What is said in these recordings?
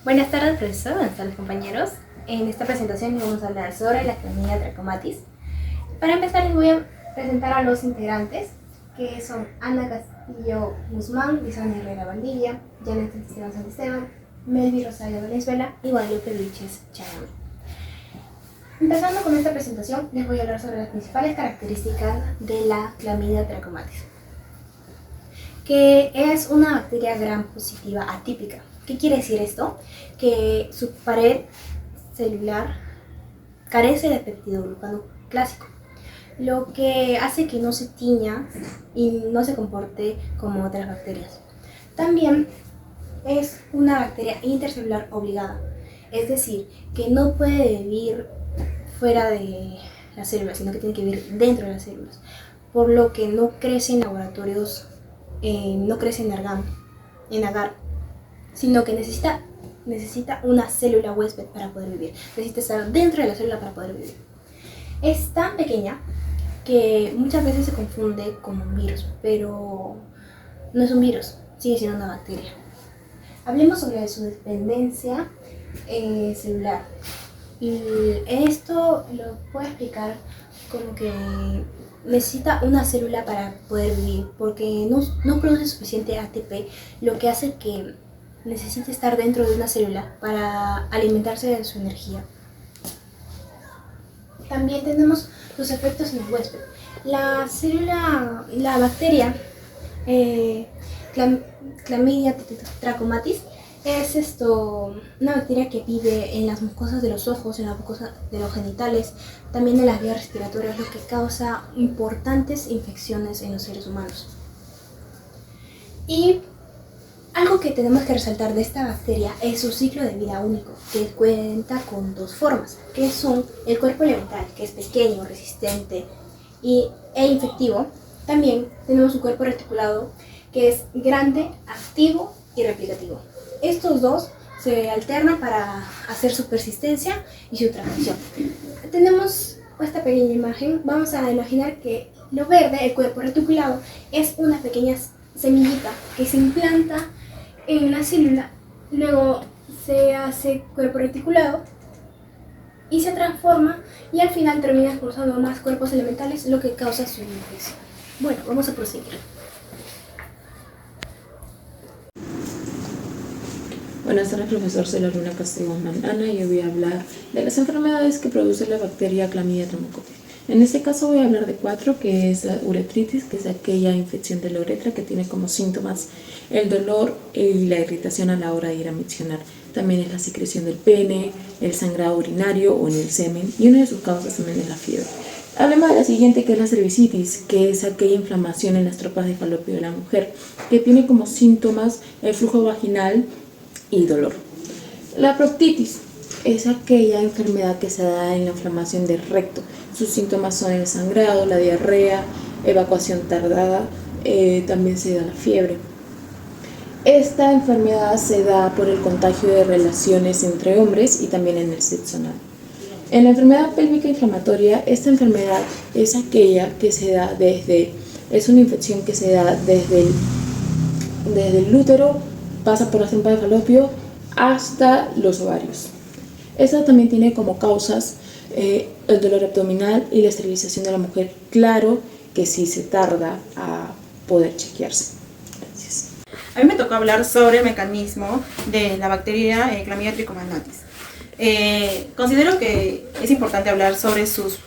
Buenas tardes, profesor. Buenas tardes, compañeros. En esta presentación vamos a hablar sobre la Clamidia trachomatis. Para empezar, les voy a presentar a los integrantes, que son Ana Castillo Guzmán, Lisana Herrera Valdivia, Janet Esteban Santisteban, Melvi Rosario Valenzuela y Guadalupe Vilches Chayán. Empezando con esta presentación, les voy a hablar sobre las principales características de la Clamidia trachomatis, que es una bacteria gram positiva atípica. ¿Qué quiere decir esto? Que su pared celular carece de peptidoglucano clásico, lo que hace que no se tiña y no se comporte como otras bacterias. También es una bacteria intercelular obligada, es decir, que no puede vivir fuera de las células, sino que tiene que vivir dentro de las células, por lo que no crece en laboratorios, no crece en agar, sino que necesita una célula huésped para poder vivir. Necesita estar dentro de la célula para poder vivir. Es tan pequeña que muchas veces se confunde con un virus, pero no es un virus, sigue siendo una bacteria. Hablemos sobre su dependencia celular. Y esto lo puedo explicar como que necesita una célula para poder vivir, porque no produce suficiente ATP, lo que hace que necesite estar dentro de una célula para alimentarse de su energía. También tenemos los efectos en el huésped. La bacteria Clamidia trachomatis es una bacteria que vive en las mucosas de los ojos, en las mucosas de los genitales, también en las vías respiratorias, lo que causa importantes infecciones en los seres humanos. Y algo que tenemos que resaltar de esta bacteria es su ciclo de vida único, que cuenta con dos formas, que son el cuerpo elemental, que es pequeño, resistente e infectivo. También tenemos un cuerpo reticulado, que es grande, activo y replicativo. Estos dos se alternan para hacer su persistencia y su transmisión. Tenemos esta pequeña imagen. Vamos a imaginar que lo verde, el cuerpo reticulado, es una pequeña semillita que se implanta en una célula, luego se hace cuerpo reticulado y se transforma, y al final termina expulsando más cuerpos elementales, lo que causa su infección. Bueno, vamos a proseguir. Buenas tardes, profesor. Soy la Luna Castillo Ana y yo voy a hablar de las enfermedades que produce la bacteria Clamidia trachomatis. En este caso voy a hablar de 4, que es la uretritis, que es aquella infección de la uretra que tiene como síntomas el dolor y la irritación a la hora de ir a miccionar. También es la secreción del pene, el sangrado urinario o en el semen, y una de sus causas también es la fiebre. Hablemos de la siguiente, que es la cervicitis, que es aquella inflamación en las trompas de falopio de la mujer, que tiene como síntomas el flujo vaginal y dolor. La proctitis es aquella enfermedad que se da en la inflamación del recto. Sus síntomas son el sangrado, la diarrea, evacuación tardada, también se da la fiebre. Esta enfermedad se da por el contagio de relaciones entre hombres y también en el sexo anal. En la enfermedad pélvica inflamatoria, esta enfermedad es aquella que se da es una infección que se da desde el útero, pasa por la trompa de falopio hasta los ovarios. Esta también tiene como causas el dolor abdominal y la esterilización de la mujer. Claro que sí se tarda a poder chequearse. Gracias. A mí me tocó hablar sobre el mecanismo de la bacteria Clamidia trachomatis. Considero que es importante hablar sobre sus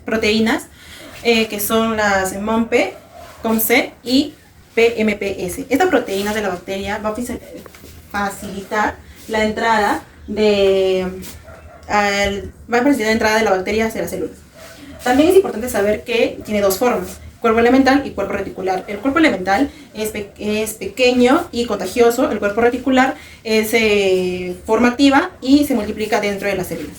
proteínas, que son las MONP, COMC y PMPS. Estas proteínas de la bacteria van a facilitar la entrada de la bacteria hacia las células. También es importante saber que tiene dos formas: cuerpo elemental y cuerpo reticular. El cuerpo elemental es pequeño y contagioso. El cuerpo reticular es forma activa y se multiplica dentro de las células.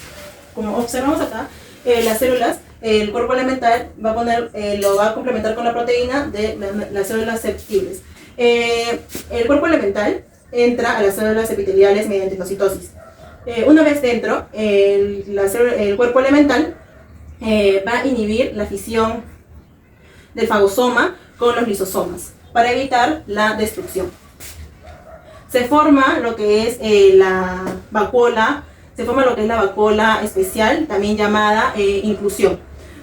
Como observamos acá, las células, el cuerpo elemental lo va a complementar con la proteína de las células susceptibles. El cuerpo elemental entra a las células epiteliales mediante endocitosis. Una vez dentro, el cuerpo elemental va a inhibir la fisión del fagosoma con los lisosomas para evitar la destrucción. se forma lo que es la vacuola, especial, también llamada inclusión.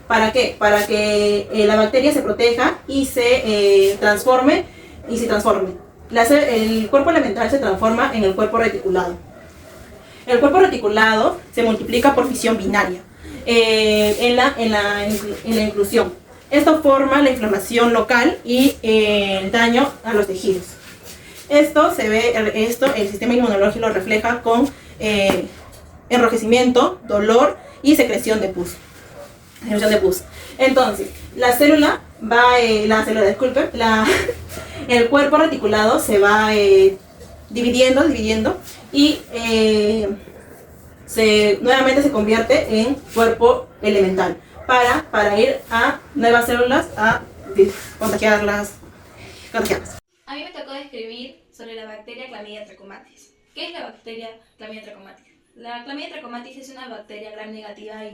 ¿Para qué? Para que la bacteria se proteja y se transforme. El cuerpo elemental se transforma en el cuerpo reticulado. El cuerpo reticulado se multiplica por fisión binaria en la inclusión. Esto forma la inflamación local y el daño a los tejidos. El sistema inmunológico lo refleja con enrojecimiento, dolor y secreción de pus. Entonces, el cuerpo reticulado se va dividiendo y nuevamente se convierte en cuerpo elemental para ir a nuevas células a contagiarlas. A mí me tocó describir sobre la bacteria Chlamydia trachomatis. ¿Qué es la bacteria Chlamydia trachomatis? La Chlamydia trachomatis es una bacteria gram negativa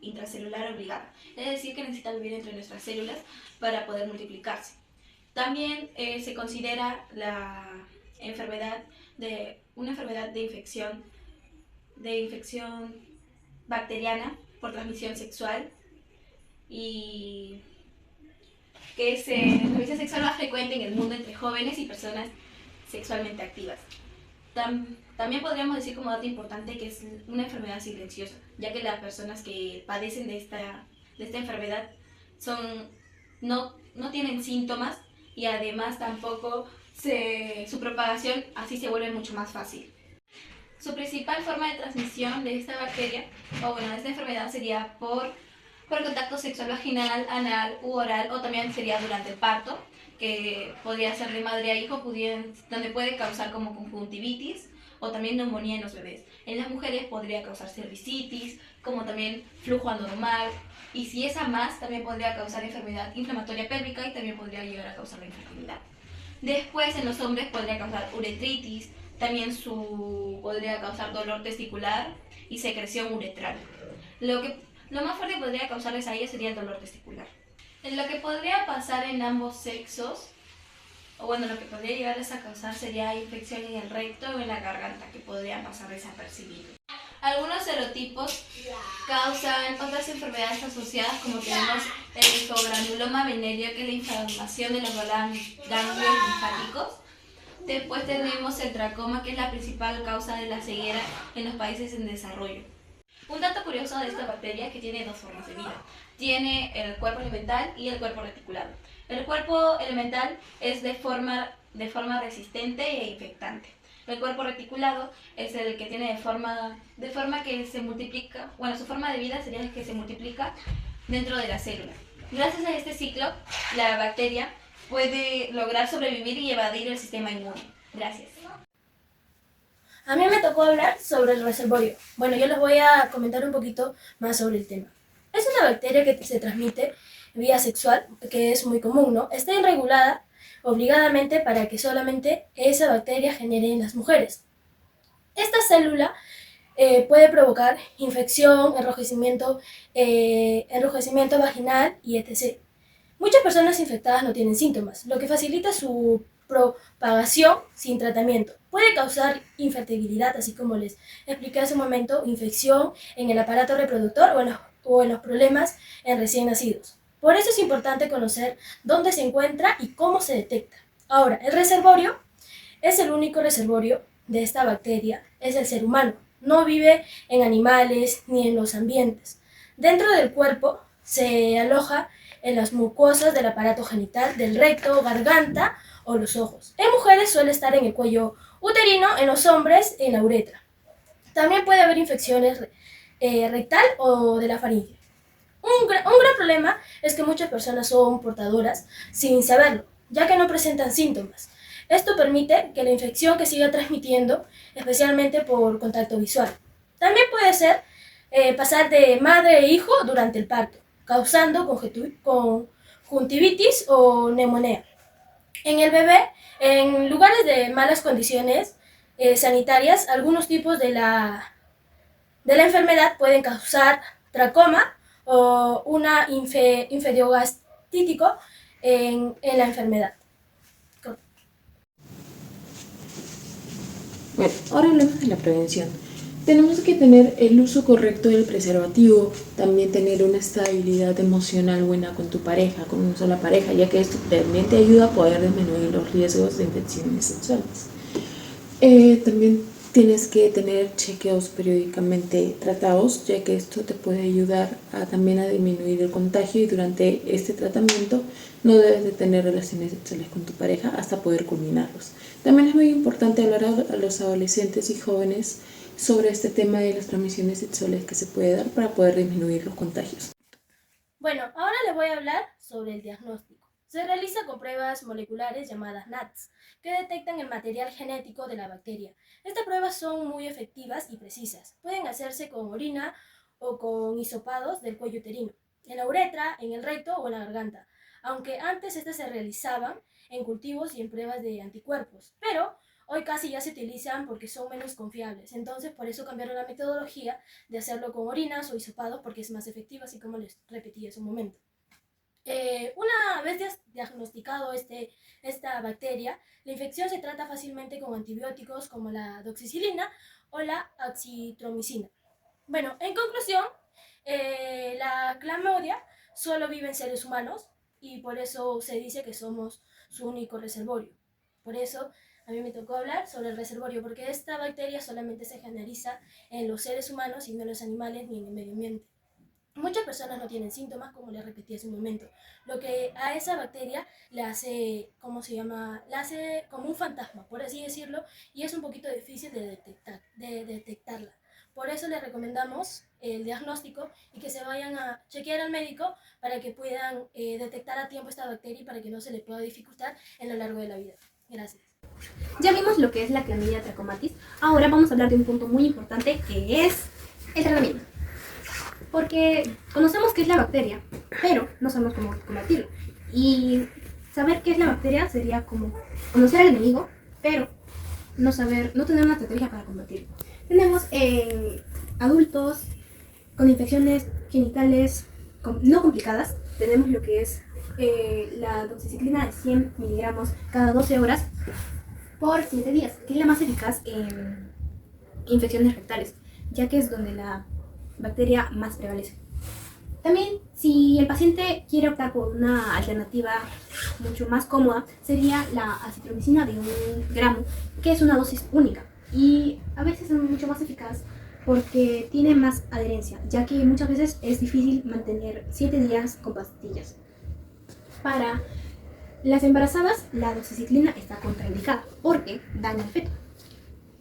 intracelular obligada, es decir, que necesita vivir entre nuestras células para poder multiplicarse. También se considera una enfermedad de infección bacteriana por transmisión sexual, y que la transmisión sexual más frecuente en el mundo entre jóvenes y personas sexualmente activas. También podríamos decir como dato importante que es una enfermedad silenciosa, ya que las personas que padecen de esta enfermedad no tienen síntomas, y además tampoco su propagación así se vuelve mucho más fácil. Su principal forma de transmisión de esta bacteria, de esta enfermedad, sería por contacto sexual vaginal, anal u oral, o también sería durante el parto, que podría ser de madre a hijo, donde puede causar como conjuntivitis o también neumonía en los bebés. En las mujeres podría causar cervicitis, como también flujo anormal, y si es a más, también podría causar enfermedad inflamatoria pélvica y también podría llegar a causar la infertilidad. Después, en los hombres podría causar uretritis, también podría causar dolor testicular y secreción uretral. Lo más fuerte que podría causarles a ellas sería el dolor testicular. Lo que podría pasar en ambos sexos, lo que podría llegarles a causar sería infección en el recto o en la garganta, que podrían pasar desapercibidos. Algunos serotipos causan otras enfermedades asociadas, como tenemos el linfogranuloma venéreo, que es la inflamación de los ganglios linfáticos. Después tenemos el tracoma, que es la principal causa de la ceguera en los países en desarrollo. Un dato curioso de esta bacteria es que tiene dos formas de vida. Tiene el cuerpo elemental y el cuerpo reticulado. El cuerpo elemental es de forma resistente e infectante. El cuerpo reticulado es el que tiene de forma que se multiplica, su forma de vida sería el que se multiplica dentro de la célula. Gracias a este ciclo, la bacteria puede lograr sobrevivir y evadir el sistema inmune. Gracias. A mí me tocó hablar sobre el reservorio. Yo les voy a comentar un poquito más sobre el tema. Es una bacteria que se transmite vía sexual, que es muy común, ¿no? Está irregulada obligadamente para que solamente esa bacteria genere en las mujeres. Esta célula puede provocar infección, enrojecimiento vaginal y etc. Muchas personas infectadas no tienen síntomas, lo que facilita su propagación sin tratamiento. Puede causar infertilidad, así como les expliqué hace un momento, infección en el aparato reproductor o en los problemas en recién nacidos. Por eso es importante conocer dónde se encuentra y cómo se detecta. Ahora, el reservorio es el único reservorio de esta bacteria, es el ser humano. No vive en animales ni en los ambientes. Dentro del cuerpo se aloja en las mucosas del aparato genital, del recto, garganta o los ojos. En mujeres suele estar en el cuello uterino, en los hombres en la uretra. También puede haber infecciones rectal o de la faringe. Un gran problema es que muchas personas son portadoras sin saberlo, ya que no presentan síntomas. Esto permite que la infección que siga transmitiendo, especialmente por contacto visual. También puede ser pasar de madre e hijo durante el parto, causando conjuntivitis o neumonía. En el bebé, en lugares de malas condiciones sanitarias, algunos tipos de la enfermedad pueden causar tracoma o una infediogastítico en la enfermedad. Bueno, ahora hablemos de la prevención. Tenemos que tener el uso correcto del preservativo, también tener una estabilidad emocional buena con tu pareja, con una sola pareja, ya que esto también te ayuda a poder disminuir los riesgos de infecciones sexuales. También tienes que tener chequeos periódicamente tratados, ya que esto te puede ayudar también a disminuir el contagio, y durante este tratamiento no debes de tener relaciones sexuales con tu pareja hasta poder culminarlos. También es muy importante hablar a los adolescentes y jóvenes sobre este tema de las transmisiones sexuales que se puede dar para poder disminuir los contagios. Bueno, ahora les voy a hablar sobre el diagnóstico. Se realiza con pruebas moleculares llamadas NATs, que detectan el material genético de la bacteria. Estas pruebas son muy efectivas y precisas. Pueden hacerse con orina o con hisopados del cuello uterino, en la uretra, en el recto o en la garganta, aunque antes estas se realizaban en cultivos y en pruebas de anticuerpos, pero hoy casi ya se utilizan porque son menos confiables. Entonces, por eso cambiaron la metodología de hacerlo con orinas o hisopados, porque es más efectivo, así como les repetí hace un momento. Una vez diagnosticado esta bacteria, la infección se trata fácilmente con antibióticos como la doxicilina o la acitromicina. Bueno, en conclusión, la clamidia solo vive en seres humanos y por eso se dice que somos su único reservorio. Por eso a mí me tocó hablar sobre el reservorio, porque esta bacteria solamente se generaliza en los seres humanos y no en los animales ni en el medio ambiente. Muchas personas no tienen síntomas, como les repetí hace un momento, lo que a esa bacteria le hace, la hace como un fantasma, por así decirlo, y es un poquito difícil de detectarla. Por eso les recomendamos el diagnóstico y que se vayan a chequear al médico para que puedan detectar a tiempo esta bacteria y para que no se le pueda dificultar en lo largo de la vida. Gracias. Ya vimos lo que es la clamidia trachomatis. Ahora vamos a hablar de un punto muy importante, que es el tratamiento. Porque conocemos qué es la bacteria, pero no sabemos cómo combatirlo. Y saber qué es la bacteria sería como conocer al enemigo, pero no tener una estrategia para combatirlo. Tenemos adultos con infecciones genitales no complicadas. Tenemos lo que es la doxiciclina de 100 miligramos cada 12 horas por 7 días, que es la más eficaz en infecciones rectales, ya que es donde la bacteria más prevalece. También, si el paciente quiere optar por una alternativa mucho más cómoda, sería la acitromicina de 1 gramo, que es una dosis única y a veces es mucho más eficaz porque tiene más adherencia, ya que muchas veces es difícil mantener 7 días con pastillas. Para las embarazadas, la doxiciclina está contraindicada porque daña al feto.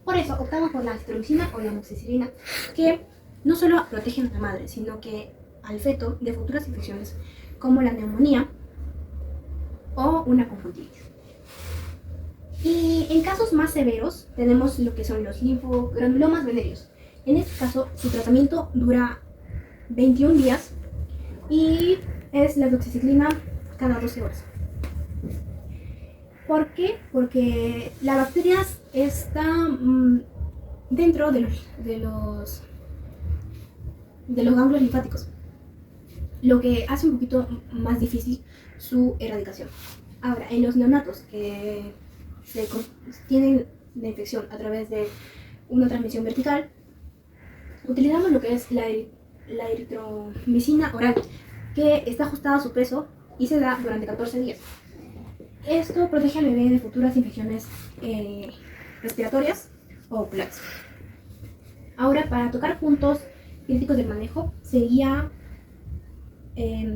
Por eso optamos por la acitromicina o la amoxicilina, que no solo protegen a la madre, sino que al feto de futuras infecciones como la neumonía o una conjuntivitis. Y en casos más severos tenemos lo que son los linfogranulomas venéreos. En este caso, su tratamiento dura 21 días y es la doxiciclina cada 12 horas. ¿Por qué? Porque la bacteria está dentro de los ganglios linfáticos, lo que hace un poquito más difícil su erradicación. Ahora, en los neonatos que tienen la infección a través de una transmisión vertical, utilizamos lo que es la eritromicina oral, que está ajustada a su peso y se da durante 14 días. Esto protege al bebé de futuras infecciones respiratorias o oculares. Ahora, para tocar puntos críticos del manejo, sería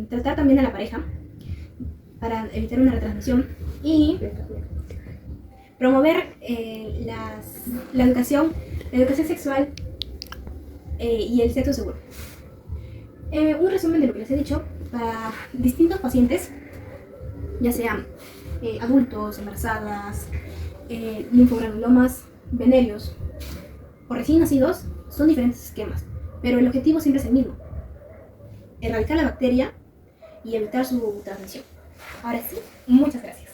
tratar también a la pareja para evitar una retransmisión y promover la educación sexual y el sexo seguro. Un resumen de lo que les he dicho: para distintos pacientes, ya sean adultos, embarazadas, linfogranulomas venéreos o recién nacidos, son diferentes esquemas, pero el objetivo siempre es el mismo: erradicar la bacteria y evitar su transmisión. Ahora sí, muchas gracias.